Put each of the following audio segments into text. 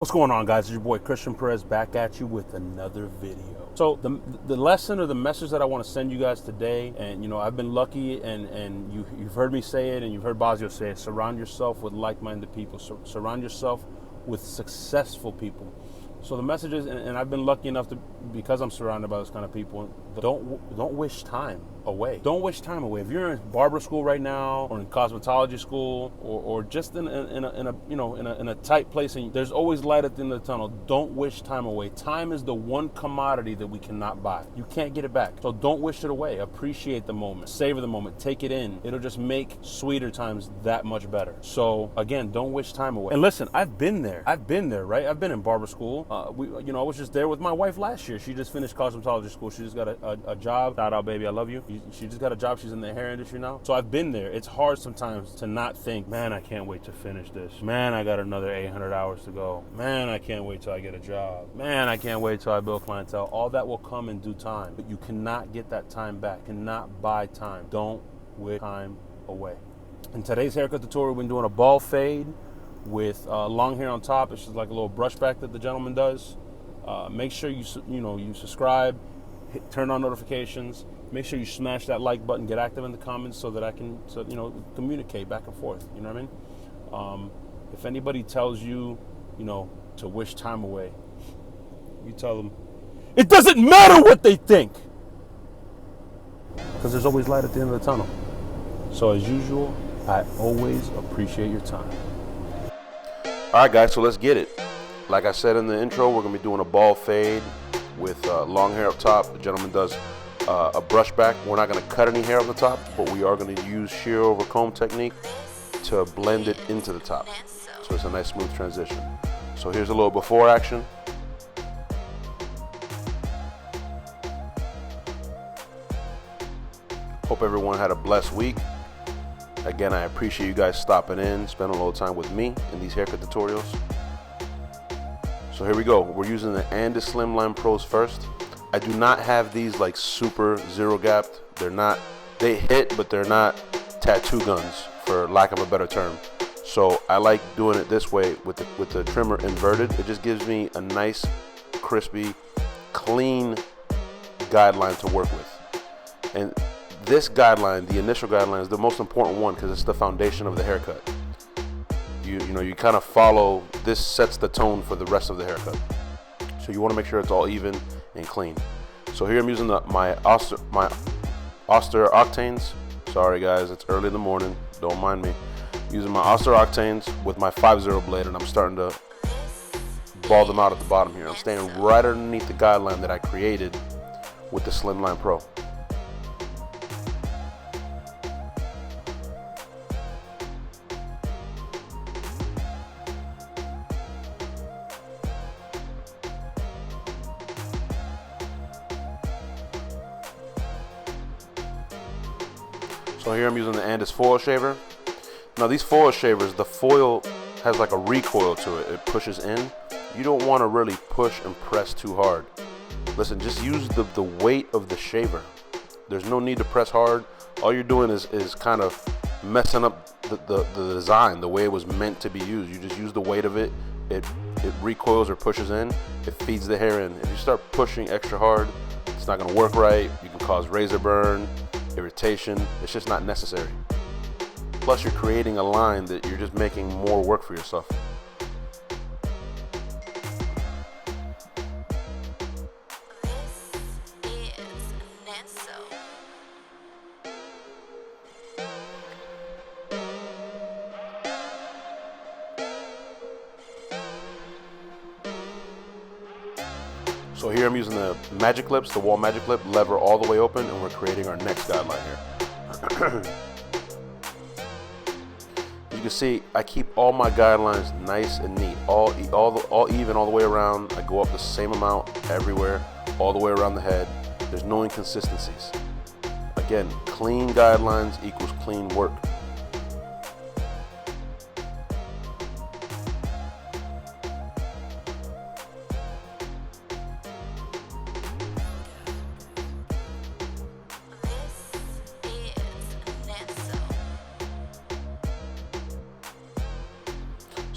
What's going on, guys? It's your boy Christian Perez back at you with another video. So the lesson or the message that I want to send you guys today, and you know, I've been lucky, and you've heard me say it, and you've heard Bazio say it: surround yourself with like-minded people. Surround yourself with successful people. So the message is, and I've been lucky enough to, because I'm surrounded by those kind of people, don't wish time away. Don't wish time away. If you're in barber school right now, or in cosmetology school, or just in a tight place, and there's always light at the end of the tunnel. Don't wish time away. Time is the one commodity that we cannot buy. You can't get it back. So don't wish it away. Appreciate the moment. Savor the moment. Take it in. It'll just make sweeter times that much better. So again, don't wish time away. And listen, I've been there, right? I've been in barber school. I was just there with my wife last year. She just finished cosmetology school. She just got a job. Shout out, baby, I love you. She just got a job. She's in the hair industry now. So I've been there. It's hard sometimes to not think, man, I can't wait to finish this. Man, I got another 800 hours to go. Man, I can't wait till I get a job. Man, I can't wait till I build clientele. All that will come in due time, but you cannot get that time back. Cannot buy time. Don't wish time away. In today's haircut tutorial, we've been doing a bald fade with long hair on top. It's just like a little brush back that the gentleman does. Make sure you subscribe, turn on notifications. Make sure you smash that like button, get active in the comments so that I can communicate back and forth. You know what I mean? If anybody tells you, to wish time away, you tell them it doesn't matter what they think, because there's always light at the end of the tunnel. So as usual, I always appreciate your time. All right, guys, so let's get it. Like I said in the intro, we're going to be doing a bald fade with long hair up top. The gentleman does a brush back. We're not going to cut any hair up the top, but we are going to use shear over comb technique to blend it into the top. So it's a nice smooth transition. So here's a little before action. Hope everyone had a blessed week. Again, I appreciate you guys stopping in, spending a little time with me in these haircut tutorials. So here we go. We're using the Andes Slimline Pros first. I do not have these like super zero gapped. They hit, but they're not tattoo guns, for lack of a better term. So I like doing it this way with the trimmer inverted. It just gives me a nice, crispy, clean guideline to work with. And this guideline, the initial guideline, is the most important one because it's the foundation of the haircut. You kind of follow, this sets the tone for the rest of the haircut. So you want to make sure it's all even and clean. So here I'm using my Oster Octanes. Sorry guys, it's early in the morning, don't mind me. Using my Oster Octanes with my 5-0 blade, and I'm starting to ball them out at the bottom here. I'm staying right underneath the guideline that I created with the Slimline Pro. So here I'm using the Andes foil shaver. Now these foil shavers, the foil has like a recoil to it. It pushes in. You don't want to really push and press too hard. Listen, just use the weight of the shaver. There's no need to press hard. All you're doing is kind of messing up the design, the way it was meant to be used. You just use the weight of it. It recoils or pushes in. It feeds the hair in. If you start pushing extra hard, it's not going to work right. You can cause razor burn, irritation. It's just not necessary. Plus you're creating a line that you're just making more work for yourself. So here I'm using the magic clips, the wall magic clip, lever all the way open, and we're creating our next guideline here. You can see I keep all my guidelines nice and neat, all even all the way around. I go up the same amount everywhere, all the way around the head. There's no inconsistencies. Again, clean guidelines equals clean work.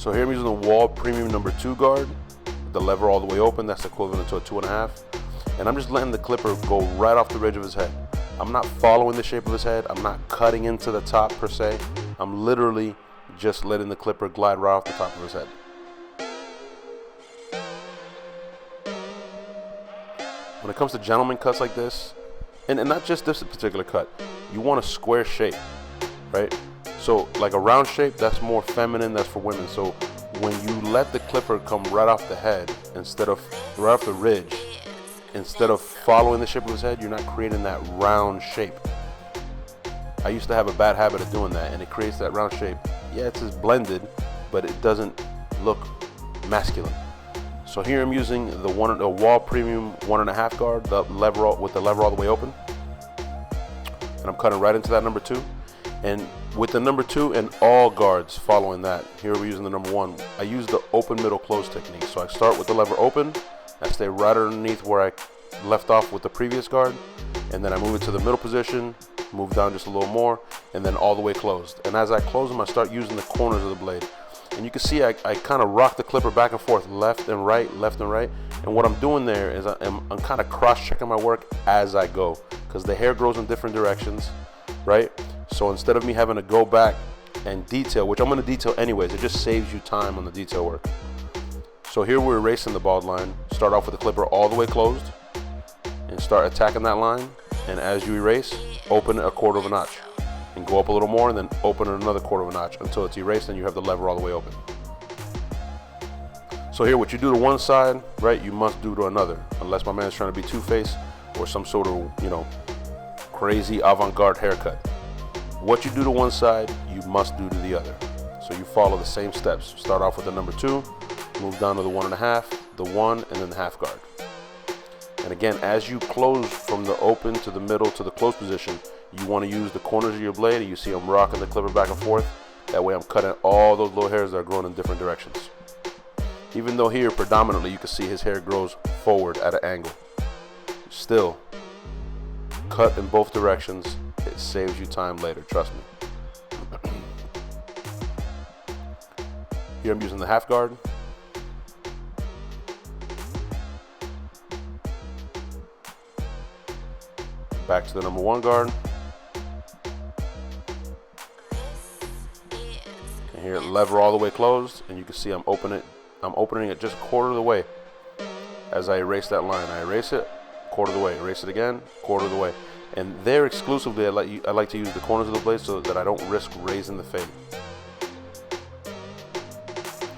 So here I'm using the Wall Premium number 2 guard, the lever all the way open. That's equivalent to a 2.5. And I'm just letting the clipper go right off the ridge of his head. I'm not following the shape of his head. I'm not cutting into the top per se. I'm literally just letting the clipper glide right off the top of his head. When it comes to gentleman cuts like this, and not just this particular cut, you want a square shape, right? So like a round shape, that's more feminine, that's for women. So when you let the clipper come right off the head, instead of right off the ridge, instead of following the shape of his head, you're not creating that round shape. I used to have a bad habit of doing that, and it creates that round shape. Yeah, it's just blended, but it doesn't look masculine. So here I'm using the Wall Premium 1.5 guard, the lever with the lever all the way open, and I'm cutting right into that number 2. And with the number 2 and all guards following that, here we're using the number 1. I use the open middle close technique. So I start with the lever open, I stay right underneath where I left off with the previous guard, and then I move it to the middle position, move down just a little more, and then all the way closed. And as I close them, I start using the corners of the blade. And you can see I kind of rock the clipper back and forth, left and right. And what I'm doing there is I'm kind of cross-checking my work as I go, because the hair grows in different directions, right? So instead of me having to go back and detail, which I'm going to detail anyways, it just saves you time on the detail work. So here we're erasing the bald line. Start off with the clipper all the way closed and start attacking that line. And as you erase, open it 1/4 of a notch and go up a little more, and then open it another 1/4 of a notch until it's erased and you have the lever all the way open. So here, what you do to one side, right, you must do to another, unless my man's trying to be Two-Face or some sort of, crazy avant-garde haircut. What you do to one side, you must do to the other. So you follow the same steps. Start off with the number 2, move down to the 1.5, the 1, and then the half guard. And again, as you close from the open to the middle to the close position, you want to use the corners of your blade. You see I'm rocking the clipper back and forth. That way I'm cutting all those little hairs that are growing in different directions. Even though here predominantly you can see his hair grows forward at an angle. Still, cut in both directions. It saves you time later, trust me. Here I'm using the half guard. Back to the number 1 guard. And here, lever all the way closed, and you can see I'm opening it just 1/4 of the way. As I erase that line, I erase it 1/4 of the way, erase it again 1/4 of the way. And there exclusively, I like to use the corners of the blade so that I don't risk raising the fade.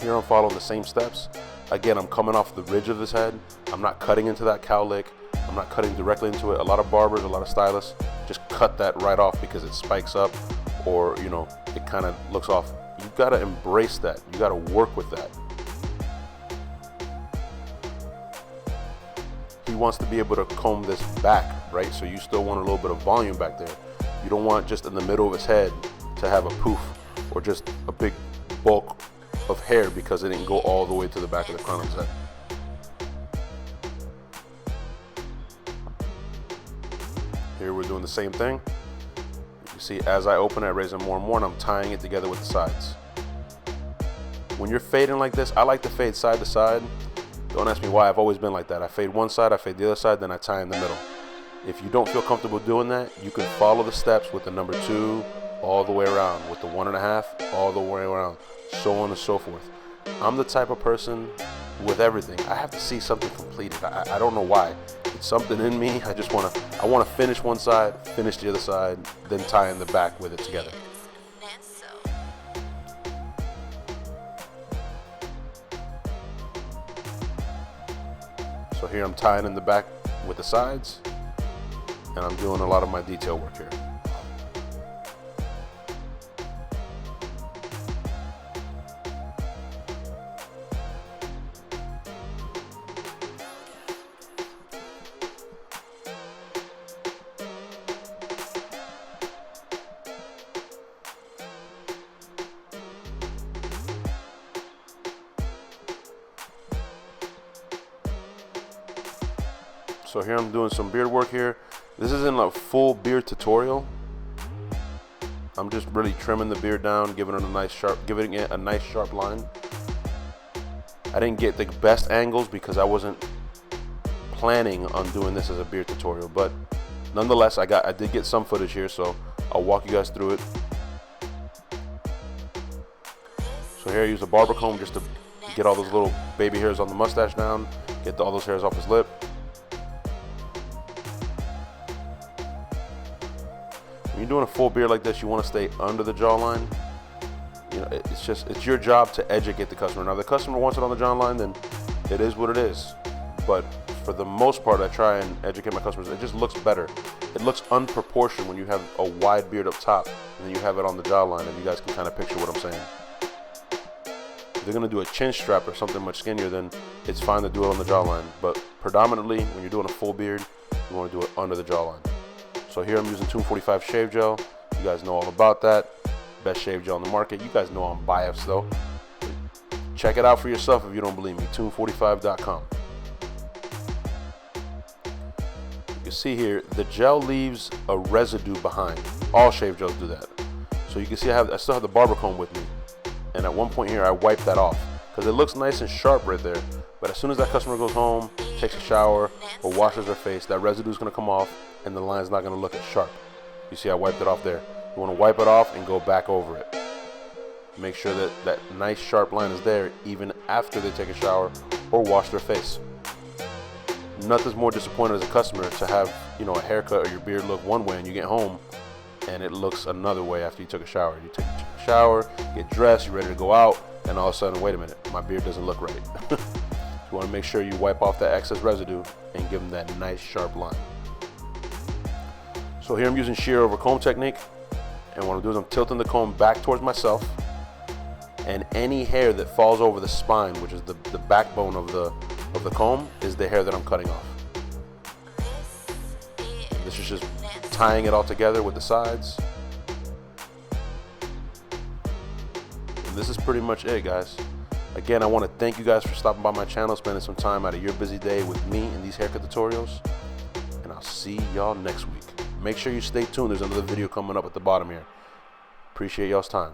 Here I'm following the same steps. Again, I'm coming off the ridge of his head. I'm not cutting into that cowlick. I'm not cutting directly into it. A lot of barbers, a lot of stylists just cut that right off because it spikes up, or it kind of looks off. You gotta embrace that. You gotta work with that. He wants to be able to comb this back, right? So you still want a little bit of volume back there. You don't want just in the middle of his head to have a poof or just a big bulk of hair because it didn't go all the way to the back of the crown of his head. Here we're doing the same thing. You see, as I open it, I raise it more and more, and I'm tying it together with the sides. When you're fading like this, I like to fade side to side. Don't ask me why, I've always been like that. I fade one side, I fade the other side, then I tie in the middle. If you don't feel comfortable doing that, you can follow the steps with the number 2 all the way around, with the 1.5 all the way around, so on and so forth. I'm the type of person with everything. I have to see something completed. I don't know why. It's something in me. I want to finish one side, finish the other side, then tie in the back with it together. So here I'm tying in the back with the sides, and I'm doing a lot of my detail work here. So here I'm doing some beard work here. This isn't a full beard tutorial. I'm just really trimming the beard down, giving it a nice sharp line. I didn't get the best angles because I wasn't planning on doing this as a beard tutorial, but nonetheless, I did get some footage here, so I'll walk you guys through it. So here I use a barber comb just to get all those little baby hairs on the mustache down, get all those hairs off his lip. When you're doing a full beard like this, you want to stay under the jawline. You know, it's your job to educate the customer. Now, if the customer wants it on the jawline, then it is what it is. But for the most part, I try and educate my customers. It just looks better. It looks unproportioned when you have a wide beard up top and then you have it on the jawline, and you guys can kind of picture what I'm saying. If they're gonna do a chin strap or something much skinnier, then it's fine to do it on the jawline. But predominantly, when you're doing a full beard, you want to do it under the jawline. So here I'm using 245 shave gel. You guys know all about that. Best shave gel on the market. You guys know I'm biased though. Check it out for yourself if you don't believe me. Tune45.com. You can see here the gel leaves a residue behind. All shave gels do that. So you can see I still have the barber comb with me, and at one point here I wipe that off because it looks nice and sharp right there. But as soon as that customer goes home, takes a shower, or washes their face, that residue is going to come off and the line's not going to look as sharp. You see I wiped it off there. You want to wipe it off and go back over it. Make sure that that nice sharp line is there even after they take a shower or wash their face. Nothing's more disappointing as a customer to have, you know, a haircut or your beard look one way and you get home and it looks another way after you took a shower. You take a shower, get dressed, you're ready to go out, and all of a sudden, wait a minute, my beard doesn't look right. You want to make sure you wipe off that excess residue and give them that nice sharp line. So here I'm using shear over comb technique, and what I'm doing is I'm tilting the comb back towards myself, and any hair that falls over the spine, which is the backbone of the comb, is the hair that I'm cutting off. This is just tying it all together with the sides. And this is pretty much it, guys. Again, I want to thank you guys for stopping by my channel, spending some time out of your busy day with me in these haircut tutorials, and I'll see y'all next week. Make sure you stay tuned. There's another video coming up at the bottom here. Appreciate y'all's time.